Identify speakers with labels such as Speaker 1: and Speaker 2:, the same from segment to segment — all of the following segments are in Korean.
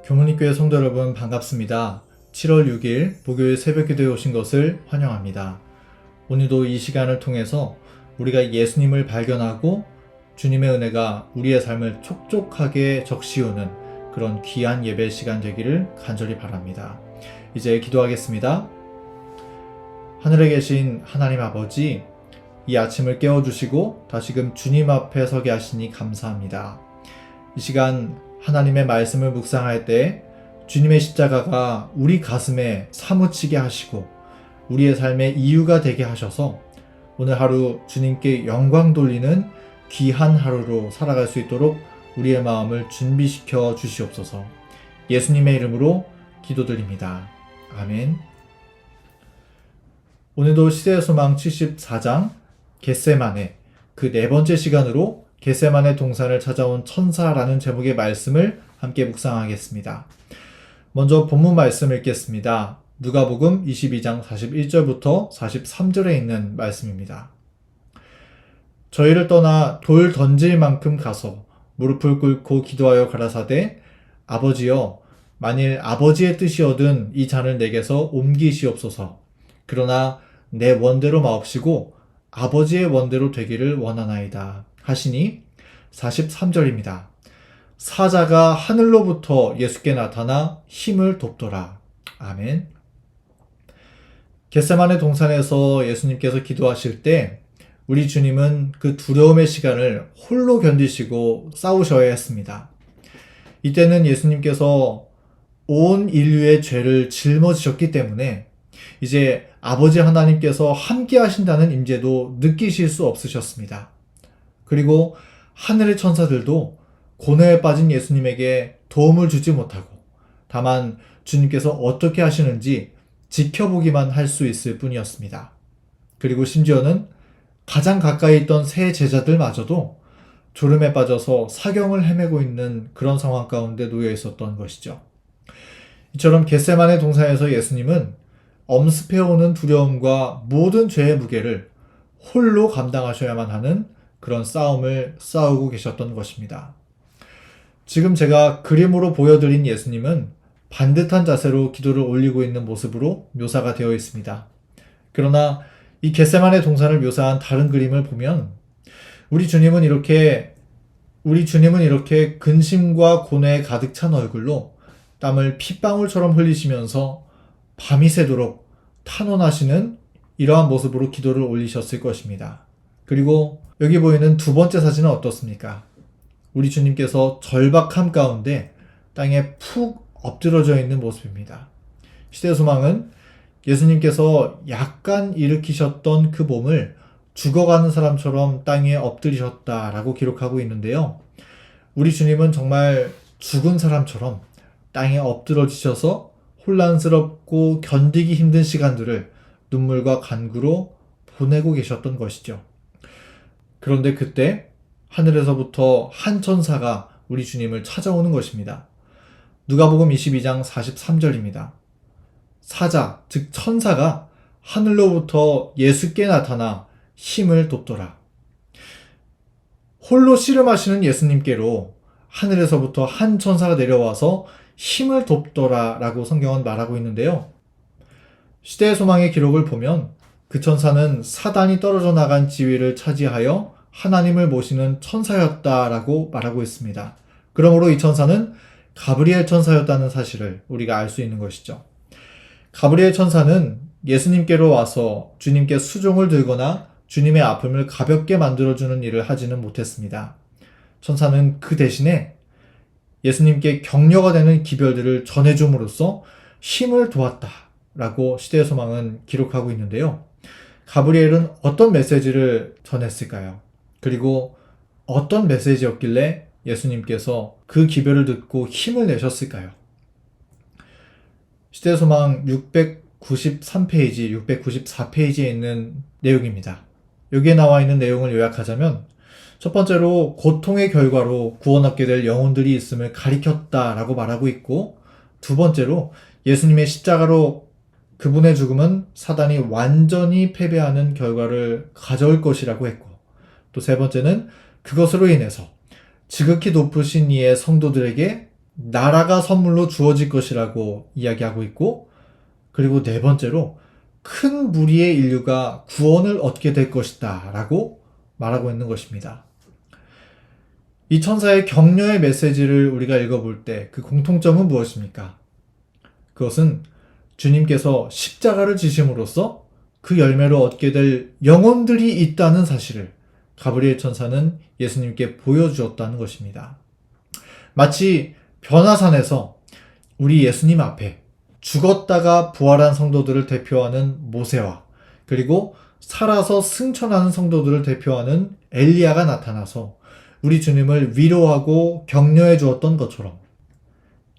Speaker 1: 교문리교회 성도 여러분 반갑습니다. 7월 6일 목요일 새벽기도에 오신 것을 환영합니다. 오늘도 이 시간을 통해서 우리가 예수님을 발견하고 주님의 은혜가 우리의 삶을 촉촉하게 적시우는 그런 귀한 예배 시간 되기를 간절히 바랍니다. 이제 기도하겠습니다. 하늘에 계신 하나님 아버지, 이 아침을 깨워주시고 다시금 주님 앞에 서게 하시니 감사합니다. 이 시간 하나님의 말씀을 묵상할 때 주님의 십자가가 우리 가슴에 사무치게 하시고 우리의 삶의 이유가 되게 하셔서 오늘 하루 주님께 영광 돌리는 귀한 하루로 살아갈 수 있도록 우리의 마음을 준비시켜 주시옵소서. 예수님의 이름으로 기도드립니다. 아멘. 오늘도 시대의 소망 74장 겟세마네 그 네 번째 시간으로 겟세마네 동산을 찾아온 천사라는 제목의 말씀을 함께 묵상하겠습니다. 먼저 본문 말씀 읽겠습니다. 누가복음 22장 41절부터 43절에 있는 말씀입니다. 저희를 떠나 돌 던질 만큼 가서 무릎을 꿇고 기도하여 가라사대 아버지여 만일 아버지의 뜻이거든 이 잔을 내게서 옮기시옵소서. 그러나 내 원대로 마옵시고 아버지의 원대로 되기를 원하나이다 하시니 43절입니다. 사자가 하늘로부터 예수께 나타나 힘을 돕더라. 아멘. 겟세마네 동산에서 예수님께서 기도하실 때 우리 주님은 그 두려움의 시간을 홀로 견디시고 싸우셔야 했습니다. 이때는 예수님께서 온 인류의 죄를 짊어지셨기 때문에 이제 아버지 하나님께서 함께 하신다는 임재도 느끼실 수 없으셨습니다. 그리고 하늘의 천사들도 고뇌에 빠진 예수님에게 도움을 주지 못하고 다만 주님께서 어떻게 하시는지 지켜보기만 할 수 있을 뿐이었습니다. 그리고 심지어는 가장 가까이 있던 세 제자들마저도 졸음에 빠져서 사경을 헤매고 있는 그런 상황 가운데 놓여 있었던 것이죠. 이처럼 겟세마네 동산에서 예수님은 엄습해오는 두려움과 모든 죄의 무게를 홀로 감당하셔야만 하는 그런 싸움을 싸우고 계셨던 것입니다. 지금 제가 그림으로 보여드린 예수님은 반듯한 자세로 기도를 올리고 있는 모습으로 묘사가 되어 있습니다. 그러나 이 겟세마네 동산을 묘사한 다른 그림을 보면 우리 주님은 이렇게 근심과 고뇌에 가득 찬 얼굴로 땀을 핏방울처럼 흘리시면서 밤이 새도록 탄원하시는 이러한 모습으로 기도를 올리셨을 것입니다. 그리고 여기 보이는 두 번째 사진은 어떻습니까? 우리 주님께서 절박함 가운데 땅에 푹 엎드러져 있는 모습입니다. 시대의 소망은 예수님께서 약간 일으키셨던 그 몸을 죽어가는 사람처럼 땅에 엎드리셨다라고 기록하고 있는데요. 우리 주님은 정말 죽은 사람처럼 땅에 엎드러지셔서 혼란스럽고 견디기 힘든 시간들을 눈물과 간구로 보내고 계셨던 것이죠. 그런데 그때 하늘에서부터 한 천사가 우리 주님을 찾아오는 것입니다. 누가복음 22장 43절입니다. 사자, 즉 천사가 하늘로부터 예수께 나타나 힘을 돕더라. 홀로 씨름하시는 예수님께로 하늘에서부터 한 천사가 내려와서 힘을 돕더라 라고 성경은 말하고 있는데요. 시대의 소망의 기록을 보면 그 천사는 사단이 떨어져 나간 지위를 차지하여 하나님을 모시는 천사였다라고 말하고 있습니다. 그러므로 이 천사는 가브리엘 천사였다는 사실을 우리가 알 수 있는 것이죠. 가브리엘 천사는 예수님께로 와서 주님께 수종을 들거나 주님의 아픔을 가볍게 만들어주는 일을 하지는 못했습니다. 천사는 그 대신에 예수님께 격려가 되는 기별들을 전해줌으로써 힘을 도왔다라고 시대의 소망은 기록하고 있는데요. 가브리엘은 어떤 메시지를 전했을까요? 그리고 어떤 메시지였길래 예수님께서 그 기별을 듣고 힘을 내셨을까요? 시대의 소망 693페이지, 694페이지에 있는 내용입니다. 여기에 나와 있는 내용을 요약하자면 첫 번째로 고통의 결과로 구원 얻게 될 영혼들이 있음을 가리켰다라고 말하고 있고, 두 번째로 예수님의 십자가로 그분의 죽음은 사단이 완전히 패배하는 결과를 가져올 것이라고 했고, 또 세 번째는 그것으로 인해서 지극히 높으신 이의 성도들에게 나라가 선물로 주어질 것이라고 이야기하고 있고, 그리고 네 번째로 큰 무리의 인류가 구원을 얻게 될 것이다 라고 말하고 있는 것입니다. 이 천사의 격려의 메시지를 우리가 읽어볼 때 그 공통점은 무엇입니까? 그것은 주님께서 십자가를 지심으로써 그 열매로 얻게 될 영혼들이 있다는 사실을 가브리엘 천사는 예수님께 보여주었다는 것입니다. 마치 변화산에서 우리 예수님 앞에 죽었다가 부활한 성도들을 대표하는 모세와 그리고 살아서 승천하는 성도들을 대표하는 엘리야가 나타나서 우리 주님을 위로하고 격려해 주었던 것처럼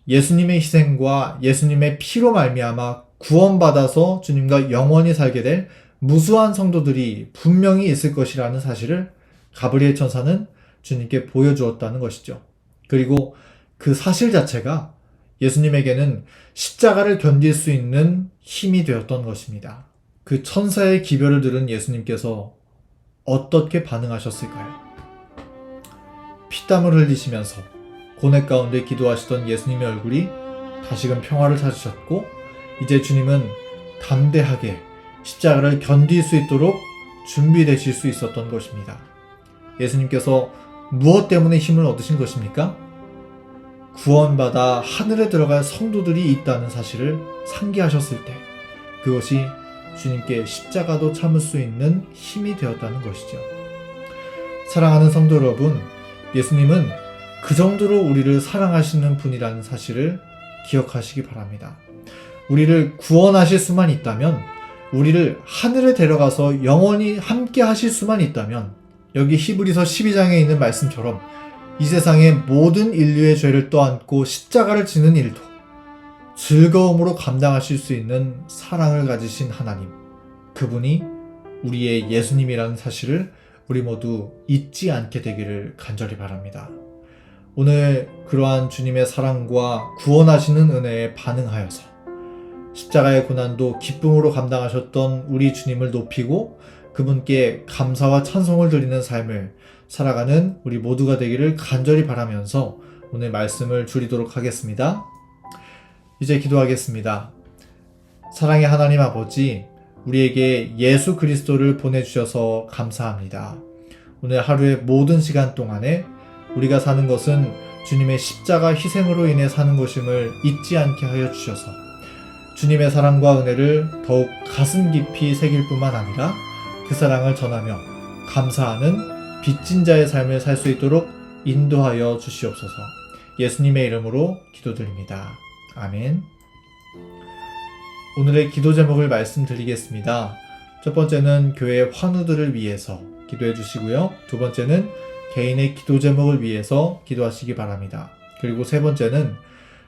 Speaker 1: 예수님의 희생과 예수님의 피로 말미암아 구원받아서 주님과 영원히 살게 될 무수한 성도들이 분명히 있을 것이라는 사실을 가브리엘 천사는 주님께 보여주었다는 것이죠. 그리고 그 사실 자체가 예수님에게는 십자가를 견딜 수 있는 힘이 되었던 것입니다. 그 천사의 기별을 들은 예수님께서 어떻게 반응하셨을까요? 피땀을 흘리시면서 고뇌 가운데 기도하시던 예수님의 얼굴이 다시금 평화를 찾으셨고, 이제 주님은 담대하게 십자가를 견딜 수 있도록 준비되실 수 있었던 것입니다. 예수님께서 무엇 때문에 힘을 얻으신 것입니까? 구원받아 하늘에 들어갈 성도들이 있다는 사실을 상기하셨을 때 그것이 주님께 십자가도 참을 수 있는 힘이 되었다는 것이죠. 사랑하는 성도 여러분, 예수님은 그 정도로 우리를 사랑하시는 분이라는 사실을 기억하시기 바랍니다. 우리를 구원하실 수만 있다면, 우리를 하늘에 데려가서 영원히 함께 하실 수만 있다면, 여기 히브리서 12장에 있는 말씀처럼 이 세상의 모든 인류의 죄를 떠안고 십자가를 지는 일도 즐거움으로 감당하실 수 있는 사랑을 가지신 하나님, 그분이 우리의 예수님이라는 사실을 우리 모두 잊지 않게 되기를 간절히 바랍니다. 오늘 그러한 주님의 사랑과 구원하시는 은혜에 반응하여서 십자가의 고난도 기쁨으로 감당하셨던 우리 주님을 높이고 그분께 감사와 찬송을 드리는 삶을 살아가는 우리 모두가 되기를 간절히 바라면서 오늘 말씀을 줄이도록 하겠습니다. 이제 기도하겠습니다. 사랑의 하나님 아버지, 우리에게 예수 그리스도를 보내주셔서 감사합니다. 오늘 하루의 모든 시간 동안에 우리가 사는 것은 주님의 십자가 희생으로 인해 사는 것임을 잊지 않게 하여 주셔서 주님의 사랑과 은혜를 더욱 가슴 깊이 새길 뿐만 아니라 그 사랑을 전하며 감사하는 빚진 자의 삶을 살 수 있도록 인도하여 주시옵소서. 예수님의 이름으로 기도드립니다. 아멘. 오늘의 기도 제목을 말씀드리겠습니다. 첫 번째는 교회 환우들을 위해서 기도해 주시고요. 두 번째는 개인의 기도 제목을 위해서 기도하시기 바랍니다. 그리고 세 번째는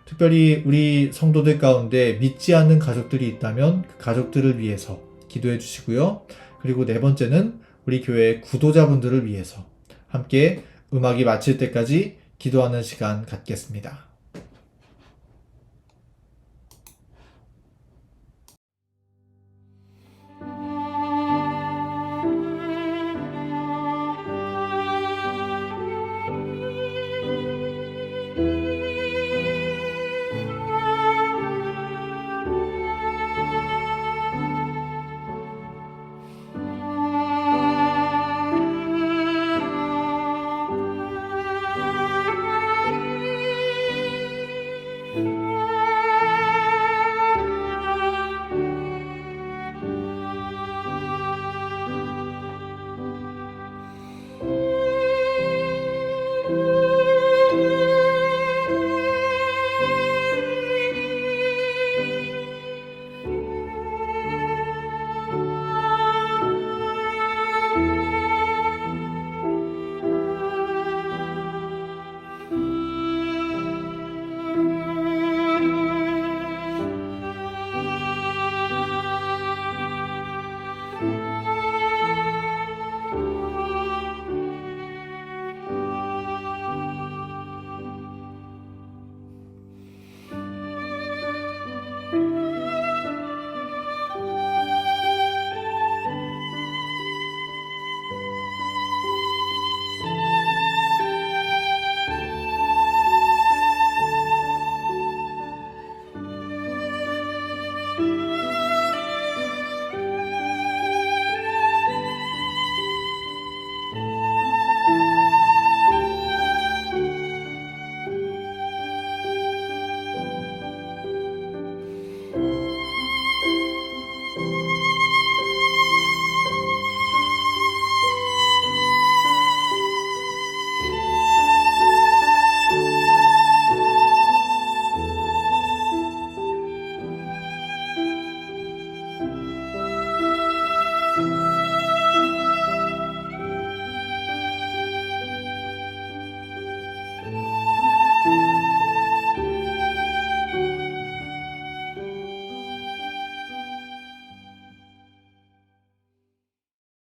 Speaker 1: 특별히 우리 성도들 가운데 믿지 않는 가족들이 있다면 그 가족들을 위해서 기도해 주시고요. 그리고 네 번째는 우리 교회 구도자분들을 위해서 함께 음악이 마칠 때까지 기도하는 시간 갖겠습니다.